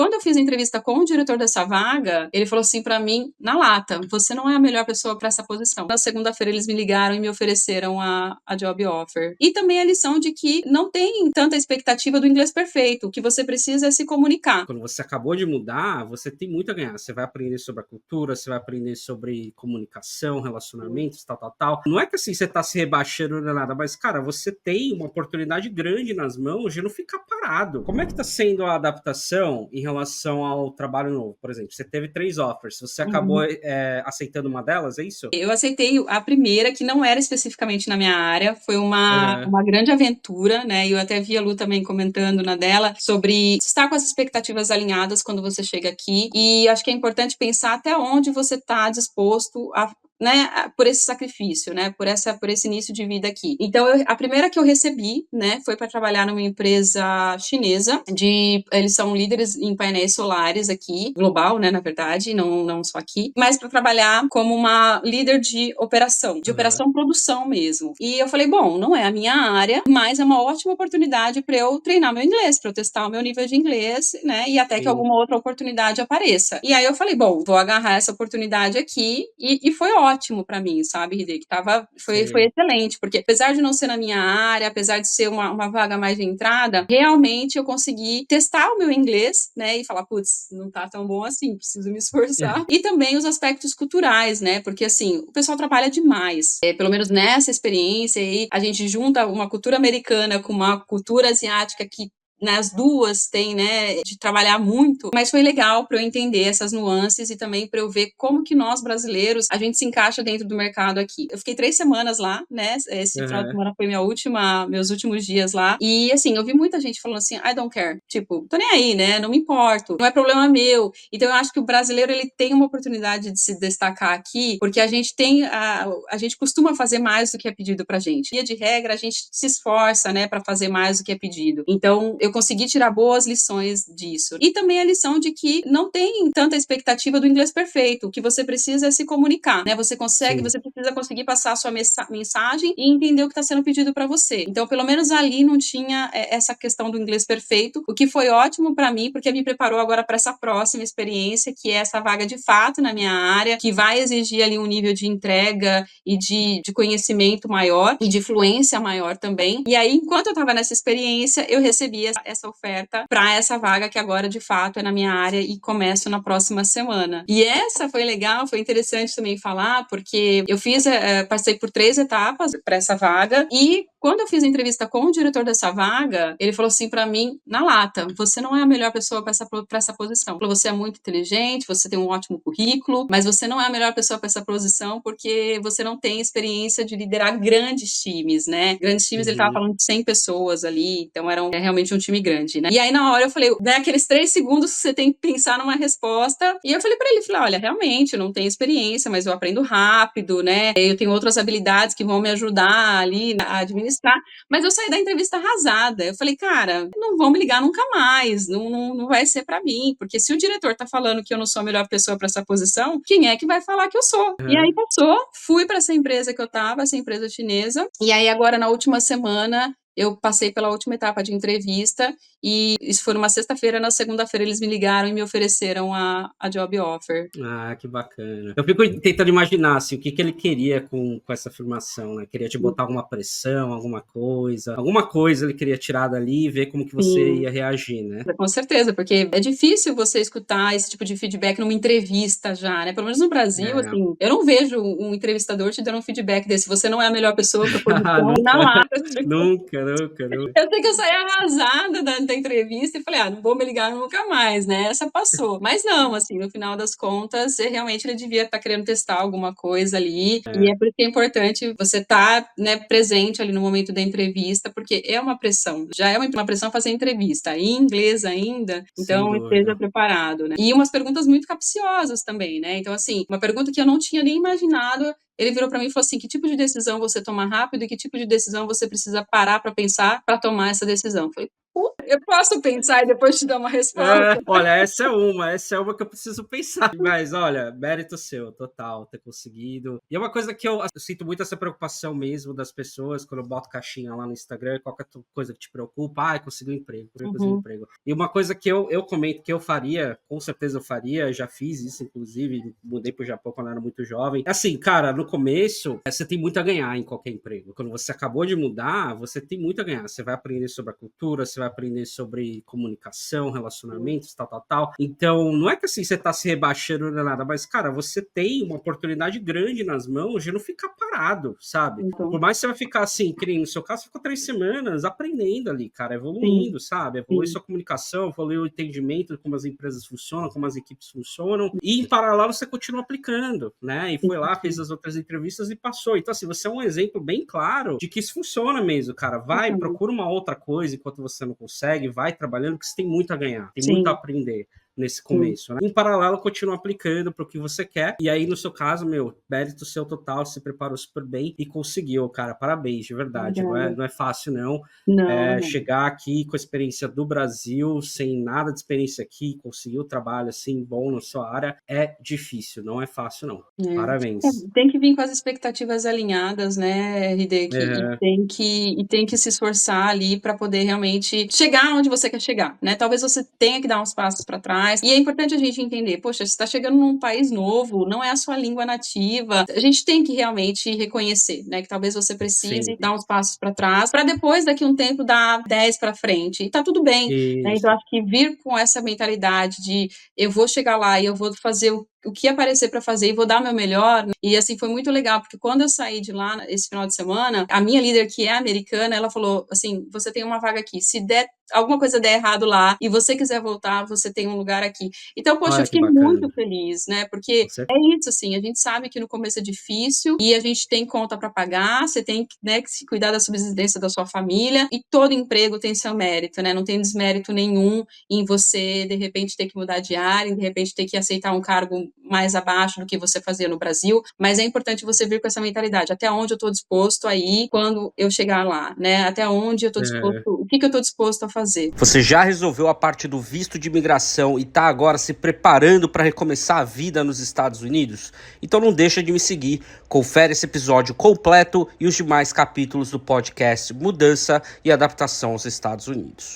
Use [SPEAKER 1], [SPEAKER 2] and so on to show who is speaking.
[SPEAKER 1] quando eu fiz a entrevista com o diretor dessa vaga, ele falou assim pra mim, na lata, você não é a melhor pessoa para essa posição. Na segunda-feira eles me ligaram e me ofereceram a job offer. E também a lição de que não tem tanta expectativa do inglês perfeito, o que você precisa é se comunicar.
[SPEAKER 2] Quando você acabou de mudar, você tem muito a ganhar. Você vai aprender sobre a cultura, você vai aprender sobre comunicação, relacionamentos, tal, tal, tal. Não é que assim você tá se rebaixando nem nada, mas, cara, você tem uma oportunidade grande nas mãos de não ficar parado. Como é que tá sendo a adaptação em relação ao trabalho novo? Por exemplo, você teve 3 offers, você acabou aceitando uma delas, é isso?
[SPEAKER 1] Eu aceitei a primeira, que não era especificamente na minha área, foi
[SPEAKER 2] Aham.
[SPEAKER 1] uma grande aventura, né? E eu até vi a Lu também comentando na dela sobre estar com as expectativas alinhadas quando você chega aqui. E acho que é importante pensar até onde você está disposto a, né, por esse sacrifício, né, por esse início de vida aqui. Então, a primeira que eu recebi, né, foi para trabalhar numa empresa chinesa, eles são líderes em painéis solares aqui, global, né, na verdade, não só aqui, mas para trabalhar como uma líder de
[SPEAKER 2] Aham.
[SPEAKER 1] operação produção mesmo. E eu falei, bom, não é a minha área, mas é uma ótima oportunidade para eu treinar meu inglês, para eu testar o meu nível de inglês, né, e até que
[SPEAKER 2] Sim.
[SPEAKER 1] alguma outra oportunidade apareça. E aí eu falei, bom, vou agarrar essa oportunidade aqui, e foi ótimo para mim, sabe, Hideki? Foi
[SPEAKER 2] Sei.
[SPEAKER 1] excelente, porque apesar de não ser na minha área, apesar de ser uma vaga mais de entrada, realmente eu consegui testar o meu inglês, né, e falar, putz, não tá tão bom assim, preciso me esforçar. E também os aspectos culturais, né, porque assim, o pessoal trabalha demais. Pelo menos nessa experiência aí, a gente junta uma cultura americana com uma cultura asiática que nas duas tem, né, de trabalhar muito, mas foi legal para eu entender essas nuances e também para eu ver como que nós brasileiros, a gente se encaixa dentro do mercado aqui. Eu fiquei 3 semanas lá, né, esse final de
[SPEAKER 2] Aham.
[SPEAKER 1] semana foi meus últimos dias lá, e assim, eu vi muita gente falando assim, I don't care, tipo, tô nem aí, né, não me importo, não é problema meu. Então eu acho que o brasileiro, ele tem uma oportunidade de se destacar aqui, porque a gente costuma fazer mais do que é pedido pra gente. Via de regra, a gente se esforça, né, para fazer mais do que é pedido. Então, eu consegui tirar boas lições disso. E também a lição de que não tem tanta expectativa do inglês perfeito. O que você precisa é se comunicar, né?
[SPEAKER 2] Sim.
[SPEAKER 1] Você precisa conseguir passar a sua mensagem e entender o que está sendo pedido para você. Então, pelo menos ali não tinha essa questão do inglês perfeito, o que foi ótimo para mim, porque me preparou agora para essa próxima experiência, que é essa vaga de fato na minha área, que vai exigir ali um nível de entrega e de conhecimento maior e de fluência maior também. E aí, enquanto eu estava nessa experiência, eu recebi essa oferta para essa vaga que agora de fato é na minha área e começo na próxima semana. E essa foi legal, foi interessante também falar, porque eu passei por 3 etapas para essa vaga e quando eu fiz a entrevista com o diretor dessa vaga, ele falou assim para mim, na lata, você não é a melhor pessoa para essa posição. Ele falou, você é muito inteligente, você tem um ótimo currículo, mas você não é a melhor pessoa para essa posição porque você não tem experiência de liderar grandes times, né? Grandes times, ele estava
[SPEAKER 2] Uhum.
[SPEAKER 1] falando de 100 pessoas ali, então era realmente um time grande, né? E aí na hora eu falei, né, aqueles 3 segundos que você tem que pensar numa resposta, e eu falei para ele, falei, olha, realmente, eu não tenho experiência, mas eu aprendo rápido, né? Eu tenho outras habilidades que vão me ajudar ali a administrar, mas eu saí da entrevista arrasada. Eu falei, cara, não vão me ligar nunca mais, não vai ser para mim, porque se o diretor tá falando que eu não sou a melhor pessoa para essa posição, quem é que vai falar que eu sou? E aí
[SPEAKER 2] Aham.
[SPEAKER 1] passou, fui para essa empresa que eu tava, essa empresa chinesa, e aí agora na última semana eu passei pela última etapa de entrevista e isso foi numa sexta-feira, na segunda-feira eles me ligaram e me ofereceram a job offer.
[SPEAKER 2] Ah, que bacana. Eu fico tentando imaginar assim, o que, que ele queria com essa afirmação, né? Queria te botar alguma pressão, alguma coisa ele queria tirar dali e ver como que você
[SPEAKER 1] Sim,
[SPEAKER 2] ia reagir, né?
[SPEAKER 1] com certeza, porque é difícil você escutar esse tipo de feedback numa entrevista já, né? Pelo menos no Brasil,
[SPEAKER 2] É.
[SPEAKER 1] assim, eu não vejo um entrevistador te dando um feedback desse. Você não é a melhor pessoa para a
[SPEAKER 2] Ah,
[SPEAKER 1] posição e na
[SPEAKER 2] nunca,
[SPEAKER 1] lata, tipo.
[SPEAKER 2] nunca, nunca, nunca.
[SPEAKER 1] Eu sei que eu saí arrasada da entrevista e falei, não vou me ligar nunca mais, né? Essa passou. Mas não, assim, no final das contas, realmente ele devia estar querendo testar alguma coisa ali. E é por isso que é importante você estar, né, presente ali no momento da entrevista, porque é uma pressão. Já é uma pressão fazer entrevista em inglês ainda,
[SPEAKER 2] Sem
[SPEAKER 1] então esteja
[SPEAKER 2] dúvida.
[SPEAKER 1] preparado, né? E umas perguntas muito capciosas também, né? Então, assim, uma pergunta que eu não tinha nem imaginado, ele virou para mim e falou assim: que tipo de decisão você toma rápido e que tipo de decisão você precisa parar para pensar para tomar essa decisão? Eu falei, Eu posso pensar e depois te dar uma resposta?
[SPEAKER 2] Olha, essa é uma que eu preciso pensar. Mas, olha, mérito seu, total, ter conseguido. E é uma coisa que eu sinto muito essa preocupação mesmo das pessoas, quando eu boto caixinha lá no Instagram, qualquer coisa que te preocupa, consegui um emprego, consegui um emprego. E uma coisa que eu comento que eu faria, com certeza eu faria, já fiz isso, inclusive, mudei pro Japão quando eu era muito jovem. Assim, cara, no começo, você tem muito a ganhar em qualquer emprego. Quando você acabou de mudar, você tem muito a ganhar. Você vai aprender sobre a cultura, você vai aprender sobre comunicação, relacionamentos, tal. Então, não é que assim você tá se rebaixando nem nada, mas, cara, você tem uma oportunidade grande nas mãos de não ficar parado, sabe?
[SPEAKER 1] Então,
[SPEAKER 2] Por mais que você vai ficar assim, que nem no seu caso, você ficou 3 semanas aprendendo ali, cara, evoluindo, sabe? Evoluir sua comunicação, evoluir o entendimento de como as empresas funcionam, como as equipes funcionam, e em paralelo você continua aplicando, né? E foi lá, fez as outras entrevistas e passou. Então, assim, você é um exemplo bem claro de que isso funciona mesmo, cara. Vai, procura uma outra coisa enquanto você não consegue, vai trabalhando, porque você tem muito a ganhar, tem muito a aprender nesse começo, né? Em paralelo, continua aplicando para o que você quer. E aí, no seu caso, mérito seu total, se preparou super bem e conseguiu, cara. Parabéns, de verdade. Não é fácil, não.
[SPEAKER 1] não.
[SPEAKER 2] Chegar aqui com a experiência do Brasil, sem nada de experiência aqui, conseguir o trabalho assim bom na sua área, é difícil, não é fácil, não. Parabéns.
[SPEAKER 1] Tem que vir com as expectativas alinhadas, né, Hideki? E tem que se esforçar ali para poder realmente chegar onde você quer chegar, né? Talvez você tenha que dar uns passos para trás. E é importante a gente entender, poxa, você está chegando num país novo, não é a sua língua nativa. A gente tem que realmente reconhecer, né, que talvez você precise dar uns passos para trás, para depois, daqui a um tempo, dar 10 para frente. E tá tudo bem, né? Então, acho que vir com essa mentalidade de eu vou chegar lá e eu vou fazer o que aparecer para fazer e vou dar meu melhor. E assim, foi muito legal, porque quando eu saí de lá esse final de semana, a minha líder, que é americana, ela falou assim: você tem uma vaga aqui, se der alguma coisa der errado lá e você quiser voltar, você tem um lugar aqui. Então, poxa, eu fiquei muito feliz, né? Porque é isso, assim, a gente sabe que no começo é difícil e a gente tem conta para pagar, você tem, né, que se cuidar da subsistência da sua família, e todo emprego tem seu mérito, né? Não tem desmérito nenhum em você, de repente, ter que mudar de área, de repente ter que aceitar um cargo mais abaixo do que você fazia no Brasil, mas é importante você vir com essa mentalidade, até onde eu estou disposto a ir quando eu chegar lá, né? Até onde eu estou disposto, o que eu estou disposto a fazer.
[SPEAKER 3] Você já resolveu a parte do visto de imigração e está agora se preparando para recomeçar a vida nos Estados Unidos? Então não deixa de me seguir, confere esse episódio completo e os demais capítulos do podcast Mudança e Adaptação aos Estados Unidos.